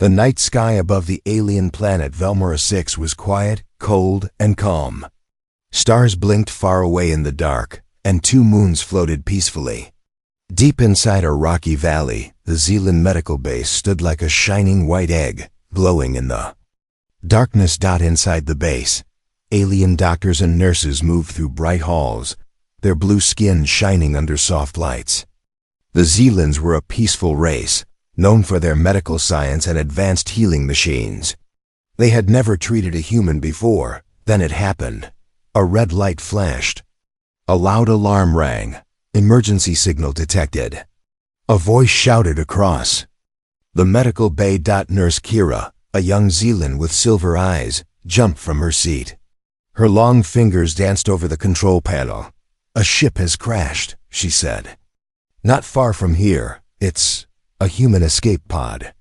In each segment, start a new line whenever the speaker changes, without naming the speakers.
The night sky above the alien planet Velmora 6 was quiet, cold, and calm. Stars blinked far away in the dark, and 2 moons floated peacefully. Deep inside a rocky valley, the Zealand medical base stood like a shining white egg, glowing in the darkness. Inside the base, alien doctors and nurses moved through bright halls, their blue skin shining under soft lights. The Zealands were a peaceful race, known for their medical science and advanced healing machines. They had never treated a human before. Then it happened. A red light flashed. A loud alarm rang. Emergency signal detected. A voice shouted across the medical bay. Nurse Kira, a young Zealand with silver eyes, jumped from her seat. Her long fingers danced over the control panel. "A ship has crashed," she said. "Not far from here. It's a human escape pod."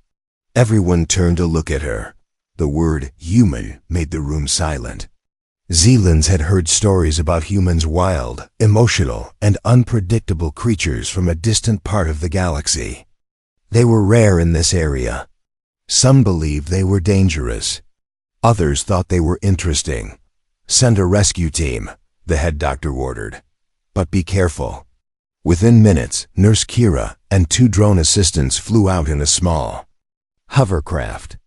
Everyone turned to look at her. The word human made the room silent. Zealands had heard stories about humans, wild, emotional, and unpredictable creatures from a distant part of the galaxy. They were rare in this area. Some believed they were dangerous. Others thought they were interesting. "Send a rescue team," the head doctor ordered. "But be careful." Within minutes, Nurse Kira and 2 drone assistants flew out in a small hovercraft.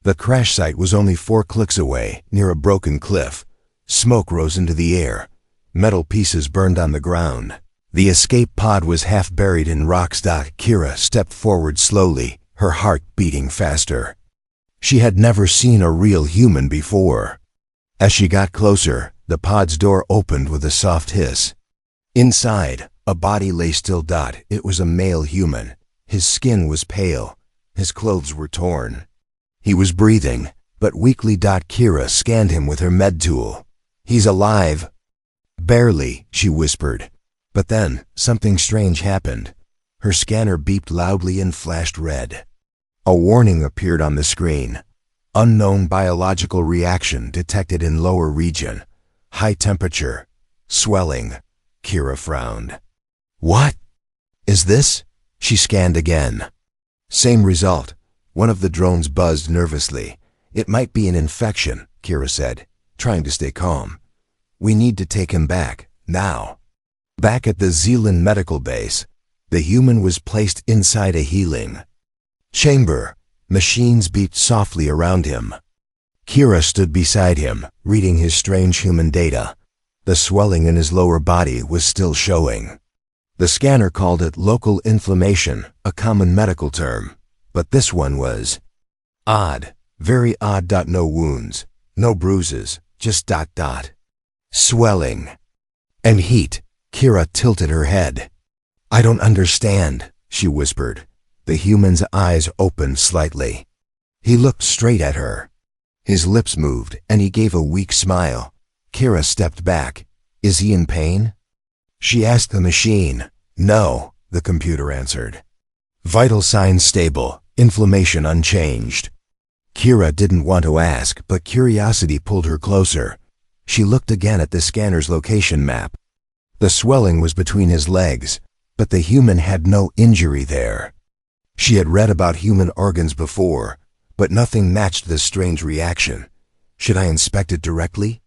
The crash site was only 4 clicks away, near a broken cliff. Smoke rose into the air. Metal pieces burned on the ground. The escape pod was half buried in rocks. Kira stepped forward slowly, her heart beating faster. She had never seen a real human before. As she got closer, the pod's door opened with a soft hiss. Inside, a body lay still. It was a male human. His skin was pale. His clothes were torn. He was breathing, but weakly. Kira scanned him with her med tool. "He's alive." "Barely," she whispered. But then, something strange happened. Her scanner beeped loudly and flashed red. A warning appeared on the screen. "Unknown biological reaction detected in lower region. High temperature. Swelling." Kira frowned. "What is this?" She scanned again. Same result. One of the drones buzzed nervously. "It might be an infection," Kira said, trying to stay calm. "We need to take him back, now." Back at the Zealand medical base, the human was placed inside a healing chamber. Machines beeped softly around him. Kira stood beside him, reading his strange human data. The swelling in his lower body was still showing. The scanner called it local inflammation, a common medical term. But this one was odd, very odd. No wounds, no bruises, just ... swelling and heat. Kira tilted her head. "I don't understand," she whispered. The human's eyes opened slightly. He looked straight at her. His lips moved, and he gave a weak smile. Kira stepped back. "Is he in pain?" she asked the machine. "No," the computer answered. "Vital signs stable, inflammation unchanged." Kira didn't want to ask, but curiosity pulled her closer. She looked again at the scanner's location map. The swelling was between his legs, but the human had no injury there. She had read about human organs before, but nothing matched this strange reaction. Should I inspect it directly?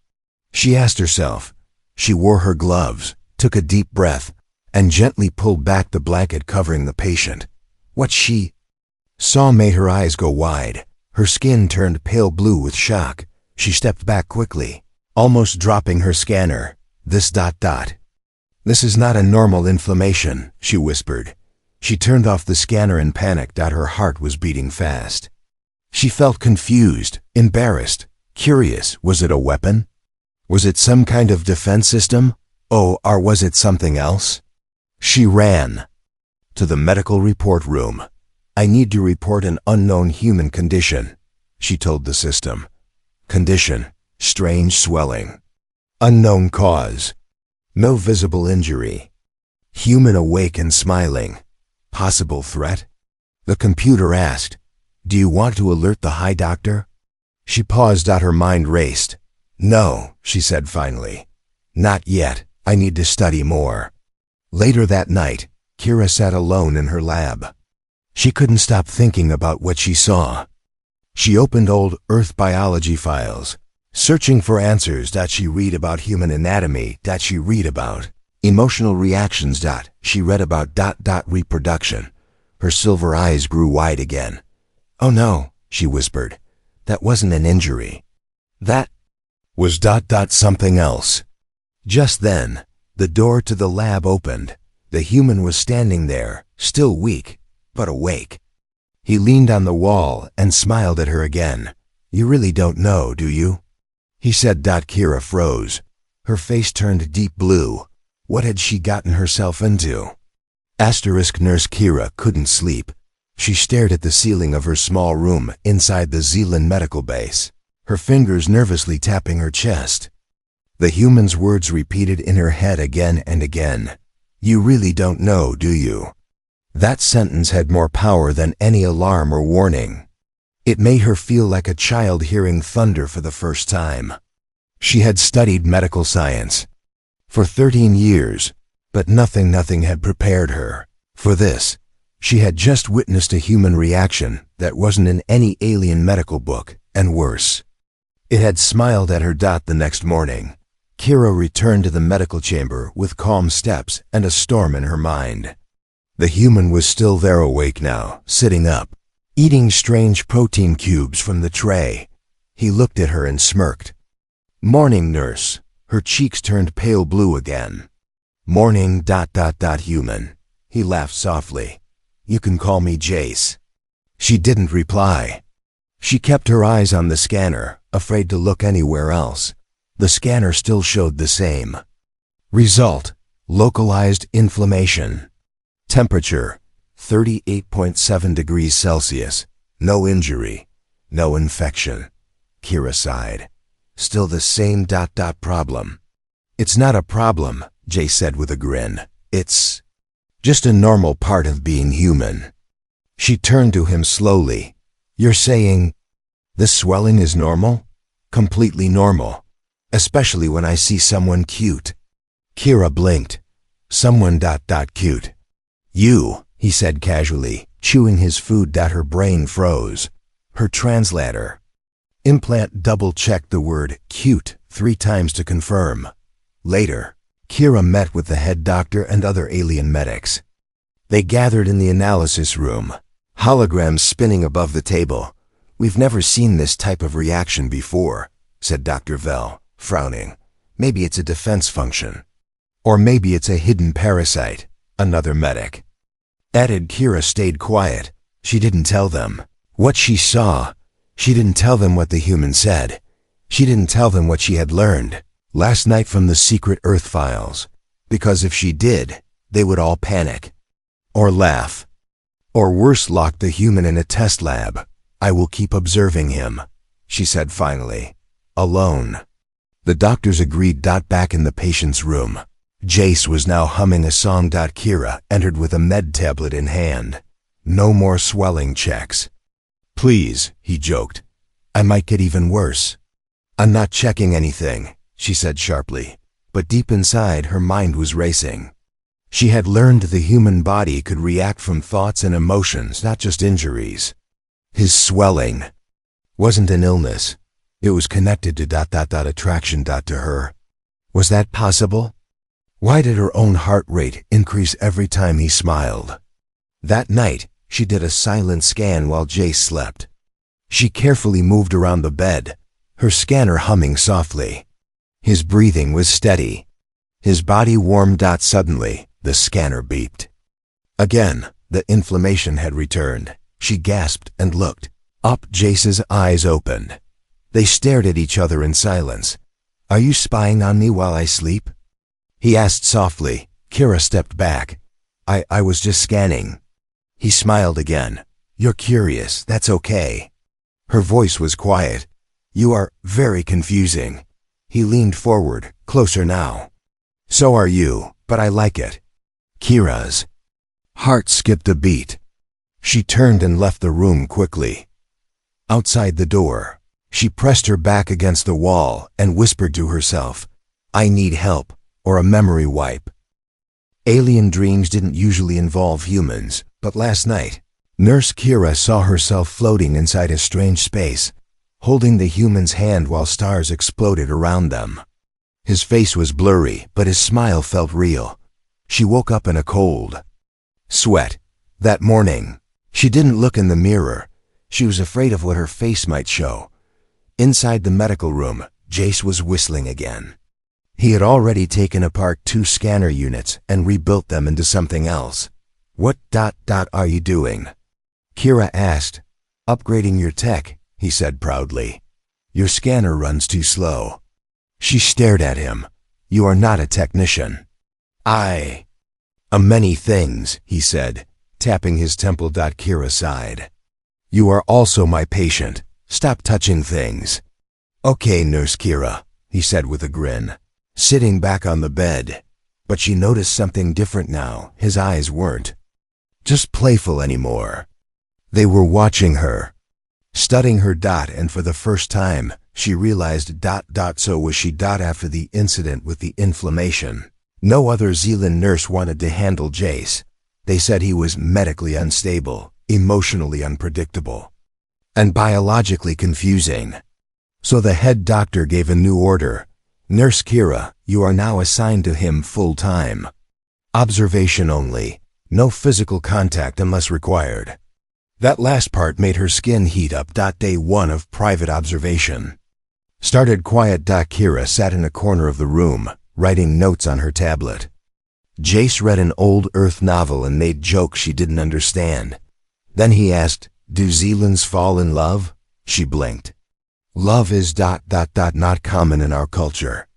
She asked herself. She wore her gloves, took a deep breath, and gently pulled back the blanket covering the patient. What she saw made her eyes go wide. Her skin turned pale blue with shock. She stepped back quickly, almost dropping her scanner. This ... This is not a normal inflammation," she whispered. She turned off the scanner in panic. Her heart was beating fast. She felt confused, embarrassed, curious. Was it a weapon? Was it some kind of defense system? Or was it something else? She ran to the medical report room. "I need to report an unknown human condition," she told the system. Condition: strange swelling. Unknown cause. No visible injury. Human awake and smiling. Possible threat? The computer asked. "Do you want to alert the high doctor?" She paused. Her mind raced. "No," she said finally. "Not yet. I need to study more." Later that night, Kira sat alone in her lab. She couldn't stop thinking about what she saw. She opened old Earth biology files, searching for answers that she read about human anatomy, that she read about emotional reactions, that she read about reproduction. Her silver eyes grew wide again. "Oh no," she whispered. "That wasn't an injury. That was something else." Just then, the door to the lab opened. The human was standing there, still weak, but awake. He leaned on the wall and smiled at her again. "You really don't know, do you?" he said. Kira froze. Her face turned deep blue. What had she gotten herself into? Nurse Kira couldn't sleep. She stared at the ceiling of her small room inside the Zealand medical base, her fingers nervously tapping her chest. The human's words repeated in her head again and again. "You really don't know, do you?" That sentence had more power than any alarm or warning. It made her feel like a child hearing thunder for the first time. She had studied medical science for 13 years, but nothing had prepared her for this. She had just witnessed a human reaction that wasn't in any alien medical book, and worse. It had smiled at her. The next morning, Kira returned to the medical chamber with calm steps and a storm in her mind. The human was still there, awake now, sitting up, eating strange protein cubes from the tray. He looked at her and smirked. "Morning, nurse." Her cheeks turned pale blue again. "Morning, human." He laughed softly. "You can call me Jace." She didn't reply. She kept her eyes on the scanner, afraid to look anywhere else. The scanner still showed the same. Result: localized inflammation. Temperature: 38.7 degrees Celsius. No injury. No infection. Kira sighed. "Still the same problem." "It's not a problem," Jay said with a grin. "It's just a normal part of being human." She turned to him slowly. "You're saying this swelling is normal?" "Completely normal. Especially when I see someone cute." Kira blinked. "Someone cute." "You," he said casually, chewing his food. Her brain froze. Her translator implant double-checked the word cute 3 times to confirm. Later, Kira met with the head doctor and other alien medics. They gathered in the analysis room, holograms spinning above the table. "We've never seen this type of reaction before," said Dr. Vell, frowning. "Maybe it's a defense function. Or maybe it's a hidden parasite," another medic added. Kira stayed quiet. She didn't tell them what she saw. She didn't tell them what the human said. She didn't tell them what she had learned last night from the secret Earth files. Because if she did, they would all panic. Or laugh. Or worse, lock the human in a test lab. "I will keep observing him," she said finally. "Alone." The doctors agreed. Back in the patient's room, Jace was now humming a song. Kira entered with a med tablet in hand. "No more swelling checks." "Please," he joked. "I might get even worse." "I'm not checking anything," she said sharply, but deep inside her mind was racing. She had learned the human body could react from thoughts and emotions, not just injuries. His swelling wasn't an illness. It was connected to attraction. To her. Was that possible? Why did her own heart rate increase every time he smiled? That night, she did a silent scan while Jace slept. She carefully moved around the bed, her scanner humming softly. His breathing was steady. His body warmed. Suddenly, the scanner beeped. Again, the inflammation had returned. She gasped and looked up. Jace's eyes opened. They stared at each other in silence. "Are you spying on me while I sleep?" he asked softly. Kira stepped back. I was just scanning." He smiled again. "You're curious, that's okay." Her voice was quiet. "You are very confusing." He leaned forward, closer now. "So are you, but I like it." Kira's heart skipped a beat. She turned and left the room quickly. Outside the door, she pressed her back against the wall and whispered to herself, "I need help, or a memory wipe." Alien dreams didn't usually involve humans, but last night, Nurse Kira saw herself floating inside a strange space, holding the human's hand while stars exploded around them. His face was blurry, but his smile felt real. She woke up in a cold sweat. That morning, she didn't look in the mirror. She was afraid of what her face might show. Inside the medical room, Jace was whistling again. He had already taken apart 2 scanner units and rebuilt them into something else. What are you doing? Kira asked. Upgrading your tech, he said proudly. Your scanner runs too slow. She stared at him. You are not a technician. Many things, he said, tapping his temple. Kira sighed. You are also my patient. Stop touching things. Okay, Nurse Kira, he said with a grin, sitting back on the bed. But she noticed something different now. His eyes weren't just playful anymore. They were watching her, studying her. And for the first time, she realized so was she. After the incident with the inflammation, no other Zealand nurse wanted to handle Jace. They said he was medically unstable, emotionally unpredictable, and biologically confusing. So the head doctor gave a new order. Nurse Kira, you are now assigned to him full-time. Observation only. No physical contact unless required. That last part made her skin heat up. Day 1 of private observation started quiet. Kira sat in a corner of the room, writing notes on her tablet. Jace read an old Earth novel and made jokes she didn't understand. Then he asked, do Zealands fall in love? She blinked. Love is not common in our culture.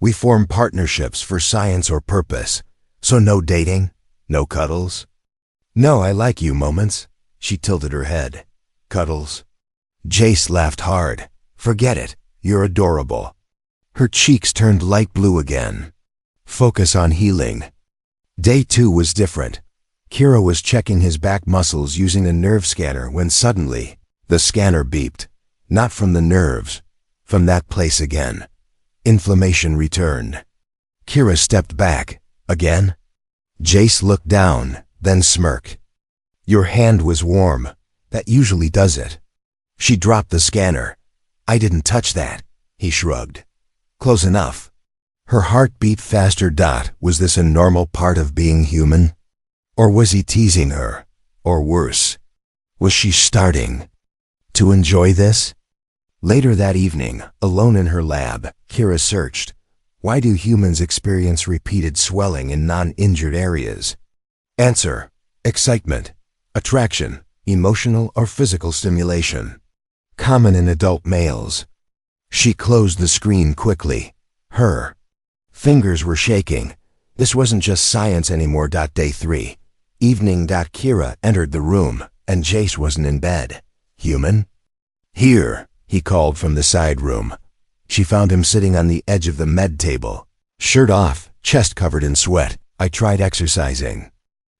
We form partnerships for science or purpose. So no dating? No cuddles? No I like you moments. She tilted her head. Cuddles? Jace laughed hard. Forget it. You're adorable. Her cheeks turned light blue again. Focus on healing. Day 2 was different. Kira was checking his back muscles using a nerve scanner when suddenly, the scanner beeped. Not from the nerves. From that place again. Inflammation returned. Kira stepped back. Again? Jace looked down, then smirked. Your hand was warm. That usually does it. She dropped the scanner. I didn't touch that. He shrugged. Close enough. Her heart beat faster. Was this a normal part of being human? Or was he teasing her? Or worse, was she starting to enjoy this? Later that evening, alone in her lab, Kira searched. Why do humans experience repeated swelling in non-injured areas? Answer: excitement, attraction, emotional or physical stimulation. Common in adult males. She closed the screen quickly. Her fingers were shaking. This wasn't just science anymore. Day 3. Evening. Kira entered the room, and Jace wasn't in bed. Human? Here, he called from the side room. She found him sitting on the edge of the med table, shirt off, chest covered in sweat. I tried exercising.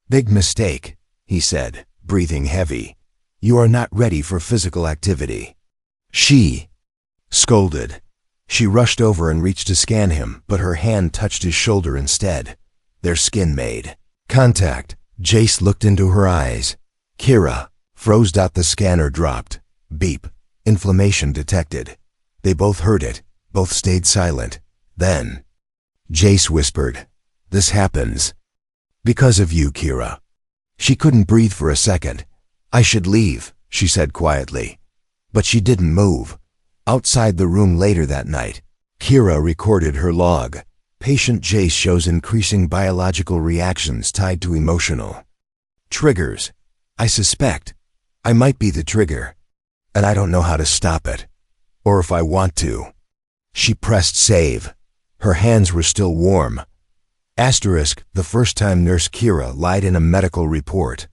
Big mistake, he said, breathing heavy. You are not ready for physical activity. She scolded. She rushed over and reached to scan him, but her hand touched his shoulder instead. Their skin made contact. Jace looked into her eyes. Kira froze. The scanner dropped. Beep. Inflammation detected. They both heard it, both stayed silent. Then Jace whispered, "This happens because of you, Kira." She couldn't breathe for a second. "I should leave," she said quietly. But she didn't move. Outside the room later that night, Kira recorded her log. Patient Jace shows increasing biological reactions tied to emotional triggers. I suspect I might be the trigger, and I don't know how to stop it, or if I want to. She pressed save. Her hands were still warm. Asterisk, the first time Nurse Kira lied in a medical report.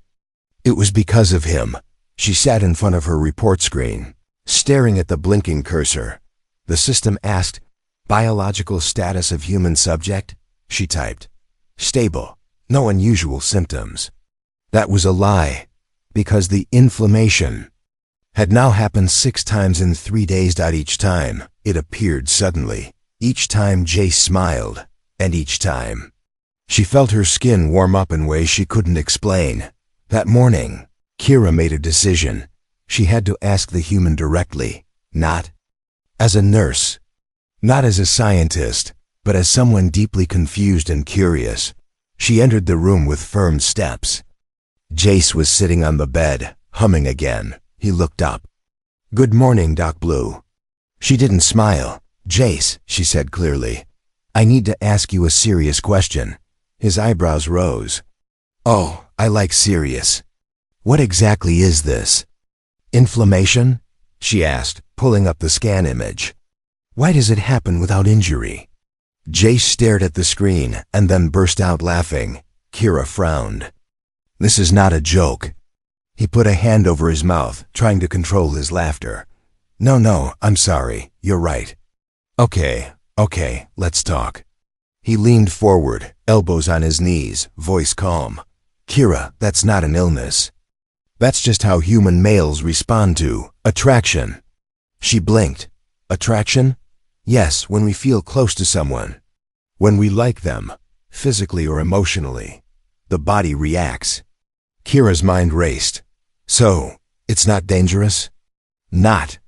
It was because of him. She sat in front of her report screen, staring at the blinking cursor. The system asked, "Biological status of human subject?" She typed, "Stable, no unusual symptoms." That was a lie, because the inflammation had now happened 6 times in 3 days. Each time, it appeared suddenly. Each time Jace smiled, and each time she felt her skin warm up in ways she couldn't explain. That morning, Kira made a decision. She had to ask the human directly, not as a nurse, not as a scientist, but as someone deeply confused and curious. She entered the room with firm steps. Jace was sitting on the bed, humming again. He looked up. "Good morning, Doc Blue." She didn't smile. "Jace," she said clearly, "I need to ask you a serious question." His eyebrows rose. "Oh, I like serious. What exactly is this?" "Inflammation?" she asked, pulling up the scan image. "Why does it happen without injury?" Jace stared at the screen and then burst out laughing. Kira frowned. "This is not a joke." He put a hand over his mouth, trying to control his laughter. No, I'm sorry. You're right. Okay, let's talk." He leaned forward, elbows on his knees, voice calm. "Kira, that's not an illness. That's just how human males respond to attraction." She blinked. "Attraction?" "Yes, when we feel close to someone. When we like them, physically or emotionally, the body reacts." Kira's mind raced. "So, it's not dangerous?" "Not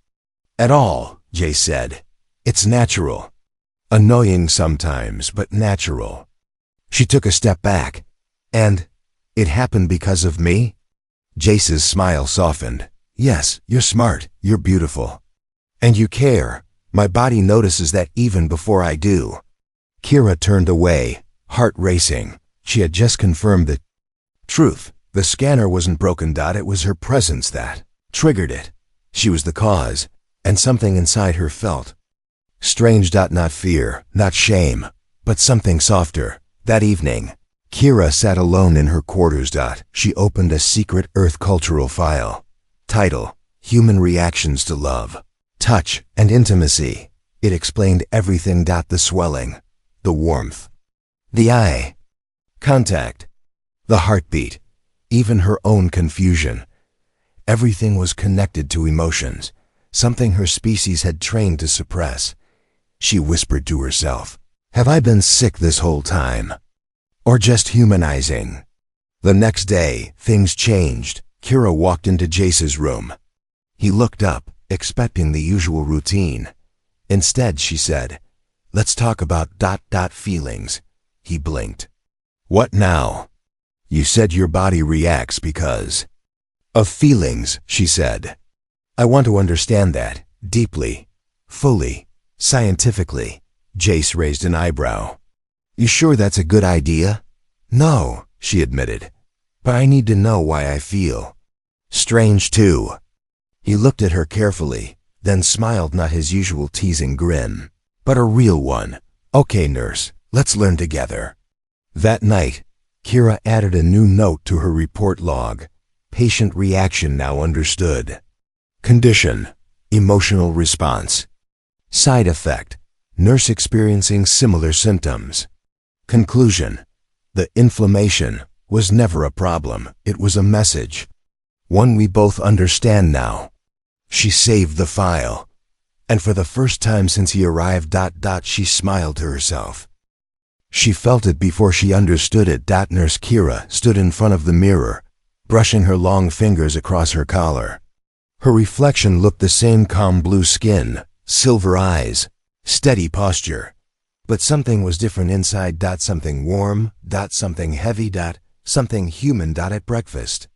at all," Jay said. "It's natural. Annoying sometimes, but natural." She took a step back. "And it happened because of me?" Jace's smile softened. "Yes, you're smart, you're beautiful. And you care. My body notices that even before I do." Kira turned away, heart racing. She had just confirmed the truth. The scanner wasn't broken. It was her presence that triggered it. She was the cause, and something inside her felt strange. Not fear, not shame, but something softer. That evening, Kira sat alone in her quarters. She opened a secret Earth cultural file. Title: Human Reactions to Love, Touch, and Intimacy. It explained everything. The swelling, the warmth, the eye contact, the heartbeat, even her own confusion. Everything was connected to emotions, something her species had trained to suppress. She whispered to herself, "Have I been sick this whole time? Or just humanizing?" The next day, things changed. Kira walked into Jace's room. He looked up, expecting the usual routine. Instead, she said, "Let's talk about feelings." He blinked. "What now?" "You said your body reacts because of feelings," she said. "I want to understand that, deeply, fully, scientifically." Jace raised an eyebrow. "You sure that's a good idea?" "No," she admitted, "but I need to know why I feel strange too." He looked at her carefully, then smiled, not his usual teasing grin, but a real one. "Okay, nurse, let's learn together." That night, Kira added a new note to her report log. Patient reaction now understood. Condition: emotional response. Side effect: nurse experiencing similar symptoms. Conclusion: the inflammation was never a problem, it was a message. One we both understand now. She saved the file. And for the first time since he arrived, she smiled to herself. She felt it before she understood it. Nurse Kira stood in front of the mirror, brushing her long fingers across her collar. Her reflection looked the same: calm blue skin, silver eyes, steady posture. But something was different inside. Something warm, something heavy, something human. At breakfast,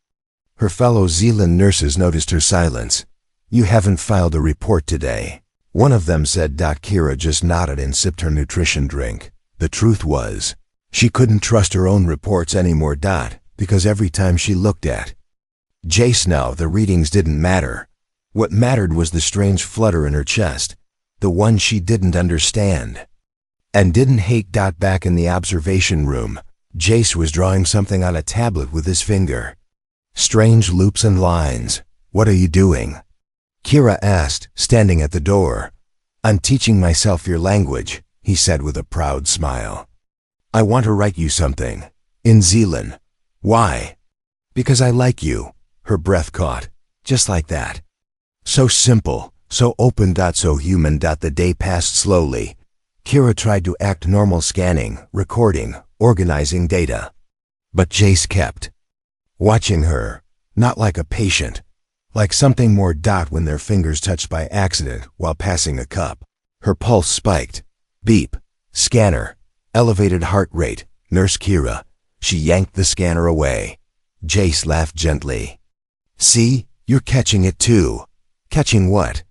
her fellow Zealand nurses noticed her silence. "You haven't filed a report today," one of them said. Kira just nodded and sipped her nutrition drink. The truth was, she couldn't trust her own reports anymore. Because every time she looked at Jace now, the readings didn't matter. What mattered was the strange flutter in her chest, the one she didn't understand and didn't hate. Back in the observation room, Jace was drawing something on a tablet with his finger. Strange loops and lines. "What are you doing?" Kira asked, standing at the door. "I'm teaching myself your language," he said with a proud smile. "I want to write you something. In Zealand." "Why?" "Because I like you." Her breath caught. Just like that. So simple, so open. So human. The day passed slowly. Kira tried to act normal, scanning, recording, organizing data. But Jace kept watching her. Not like a patient. Like something more. When their fingers touched by accident while passing a cup. Her pulse spiked. Beep. Scanner. Elevated heart rate. Nurse Kira. She yanked the scanner away. Jace laughed gently. See, you're catching it too. Catching what?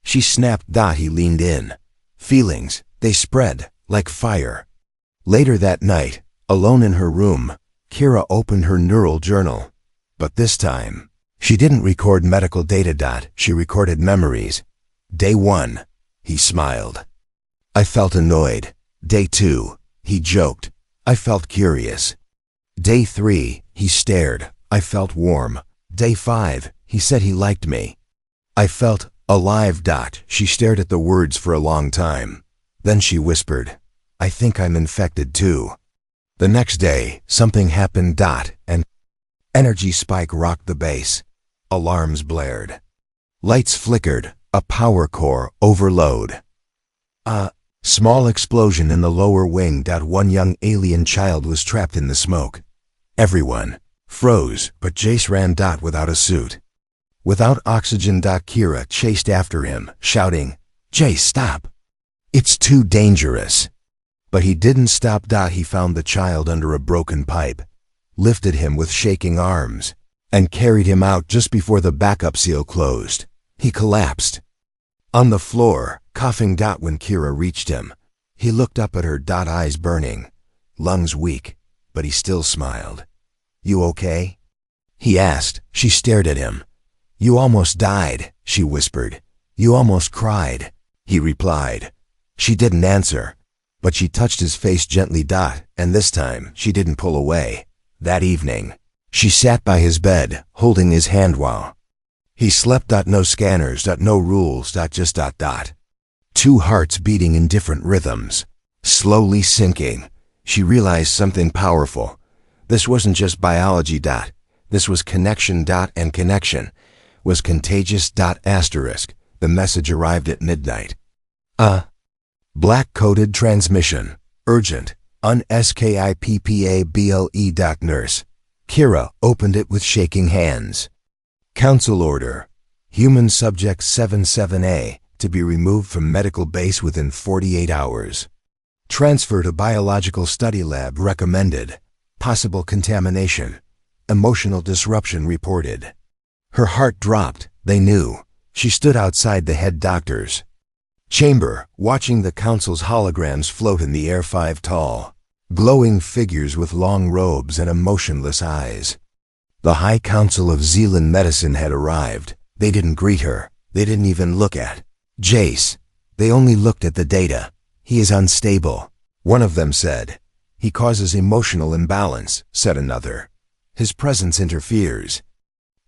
She snapped. He leaned in. Feelings, they spread, like fire. Later that night, alone in her room, Kira opened her neural journal. But this time, she didn't record medical data. She recorded memories. Day 1, he smiled. I felt annoyed. Day 2, he joked. I felt curious. Day 3, he stared. I felt warm. Day 5, he said he liked me. I felt alive. She stared at the words for a long time. Then she whispered, I think I'm infected too. The next day, something happened. An energy spike rocked the base. Alarms blared. Lights flickered. A power core overload. A small explosion in the lower wing. One young alien child was trapped in the smoke. Everyone froze, but Jace ran. Without a suit. Without oxygen. Kira chased after him, shouting, Jace, stop! It's too dangerous. But he didn't stop. He found the child under a broken pipe, lifted him with shaking arms, and carried him out just before the backup seal closed. He collapsed on the floor, coughing. When Kira reached him, he looked up at her. Eyes burning, lungs weak, but he still smiled. You okay? He asked. She stared at him. You almost died, she whispered. You almost cried, he replied. She didn't answer, but she touched his face gently. And this time, she didn't pull away. That evening, she sat by his bed, holding his hand while he slept. No scanners. No rules. Just. Two hearts beating in different rhythms. Slowly sinking, she realized something powerful. This wasn't just biology. This was connection. And connection was contagious. Asterisk. The message arrived at midnight. Black-coded transmission. Urgent. Unskipable. Nurse Kira opened it with shaking hands. Council order. Human subject 77A to be removed from medical base within 48 hours. Transfer to biological study lab recommended. Possible contamination. Emotional disruption reported. Her heart dropped. They knew. She stood outside the head doctor's chamber, watching the council's holograms float in the air. 5 tall, glowing figures with long robes and emotionless eyes. The High Council of Zealand Medicine had arrived. They didn't greet her. They didn't even look at Jace. They only looked at the data. He is unstable, one of them said. He causes emotional imbalance, said another. His presence interferes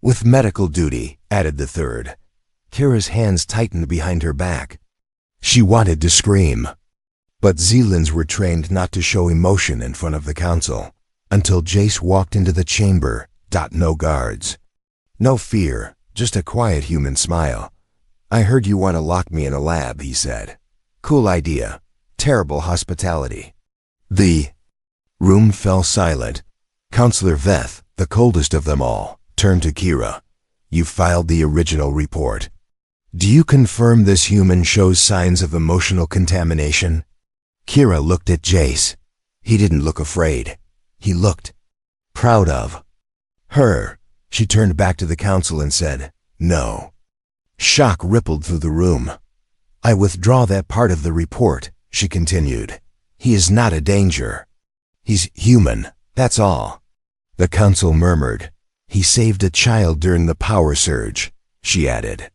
with medical duty, added the third. Kira's hands tightened behind her back. She wanted to scream. But Zealands were trained not to show emotion in front of the council. Until Jace walked into the chamber. No guards. No fear, just a quiet human smile. I heard you want to lock me in a lab, he said. Cool idea. Terrible hospitality. The room fell silent. Counselor Veth, the coldest of them all, turned to Kira. You filed the original report. Do you confirm this human shows signs of emotional contamination? Kira looked at Jace. He didn't look afraid. He looked proud of her. She turned back to the council and said, No. Shock rippled through the room. I withdraw that part of the report, she continued. He is not a danger. He's human, that's all. The council murmured. He saved a child during the power surge, she added.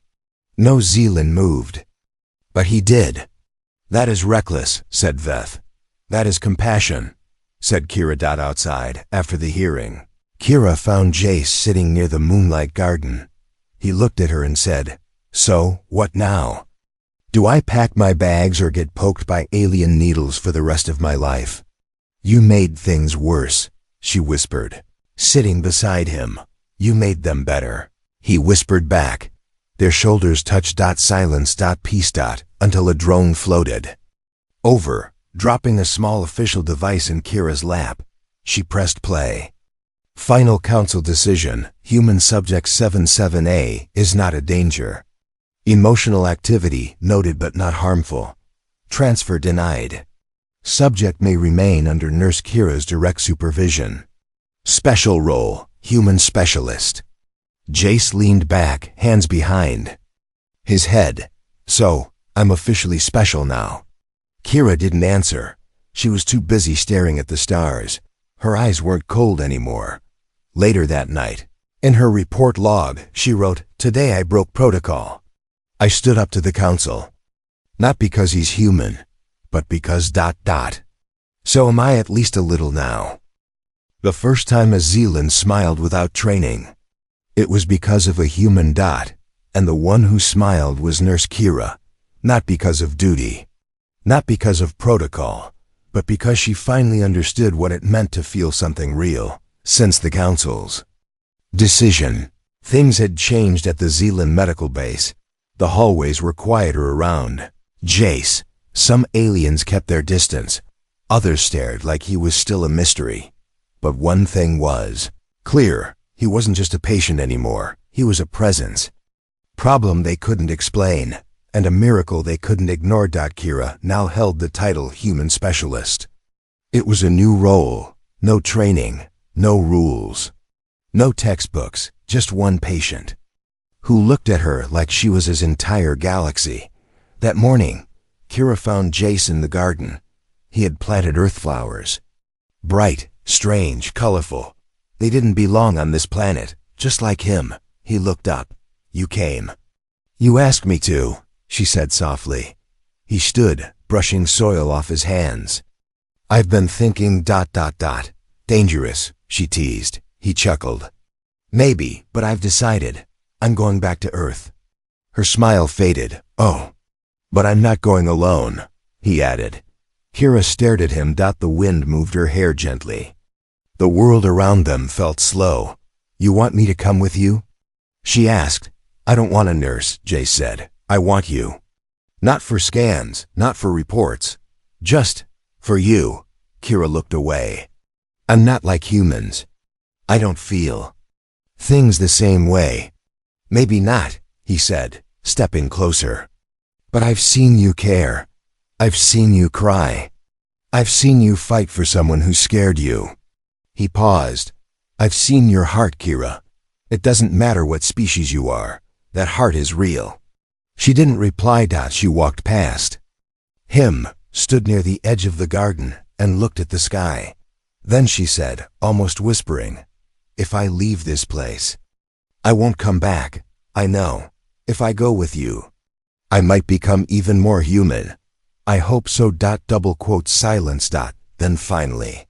No Zealand moved. But he did. That is reckless, said Veth. That is compassion, said Kira. Outside, after the hearing, Kira found Jace sitting near the moonlight garden. He looked at her and said, So, what now? Do I pack my bags or get poked by alien needles for the rest of my life? You made things worse, she whispered, sitting beside him. You made them better, he whispered back. Their shoulders touched. Silence. Peace. Until a drone floated over, dropping a small official device in Kira's lap. She pressed play. Final Council decision, Human Subject 77A is not a danger. Emotional activity noted but not harmful. Transfer denied. Subject may remain under Nurse Kira's direct supervision. Special role, Human Specialist. Jace leaned back, hands behind his head. So, I'm officially special now. Kira didn't answer. She was too busy staring at the stars. Her eyes weren't cold anymore. Later that night, in her report log, she wrote, "Today I broke protocol. I stood up to the council. Not because he's human, but because ... So am I at least a little now." The first time a Zealand smiled without training. It was because of a human ... and the one who smiled was Nurse Kira. Not because of duty. Not because of protocol, but because she finally understood what it meant to feel something real. Since the council's decision, things had changed at the Zealand medical base. The hallways were quieter around Jace. Some aliens kept their distance. Others stared like he was still a mystery. But one thing was clear. He wasn't just a patient anymore. He was a presence. Problem they couldn't explain, and a miracle they couldn't ignore. Kira now held the title Human Specialist. It was a new role. No training. No rules. No textbooks. Just one patient who looked at her like she was his entire galaxy. That morning, Kira found Jace in the garden. He had planted earth flowers. Bright, strange, colorful. They didn't belong on this planet, just like him. He looked up. "You came." "You asked me to," she said softly. He stood, brushing soil off his hands. "I've been thinking ... Dangerous," she teased. He chuckled. "Maybe, but I've decided. I'm going back to Earth." Her smile faded. "Oh, but I'm not going alone," he added. Kira stared at him. The wind moved her hair gently. The world around them felt slow. "You want me to come with you?" she asked. "I don't want a nurse," Jace said. "I want you. Not for scans, not for reports. Just for you." Kira looked away. "I'm not like humans. I don't feel things the same way." "Maybe not," he said, stepping closer. "But I've seen you care. I've seen you cry. I've seen you fight for someone who scared you." He paused. "I've seen your heart, Kira. It doesn't matter what species you are. That heart is real." She didn't reply. She walked past him, stood near the edge of the garden, and looked at the sky. Then she said, almost whispering, "If I leave this place, I won't come back. I know. If I go with you, I might become even more human. I hope so." Silence. Then finally,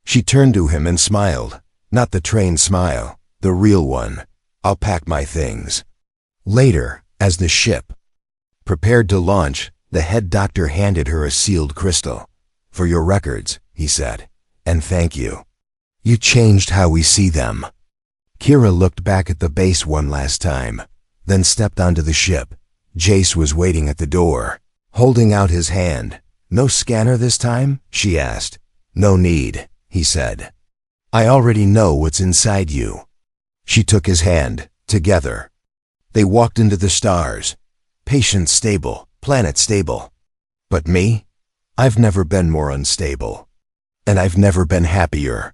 she turned to him and smiled. Not the trained smile, the real one. "I'll pack my things." Later, as the ship prepared to launch, the head doctor handed her a sealed crystal. "For your records," he said, "and thank you. You changed how we see them." Kira looked back at the base one last time, then stepped onto the ship. Jace was waiting at the door, holding out his hand. "No scanner this time?" she asked. "No need," he said. "I already know what's inside you." She took his hand. Together, they walked into the stars. Patient stable, planet stable. But me? I've never been more unstable. And I've never been happier.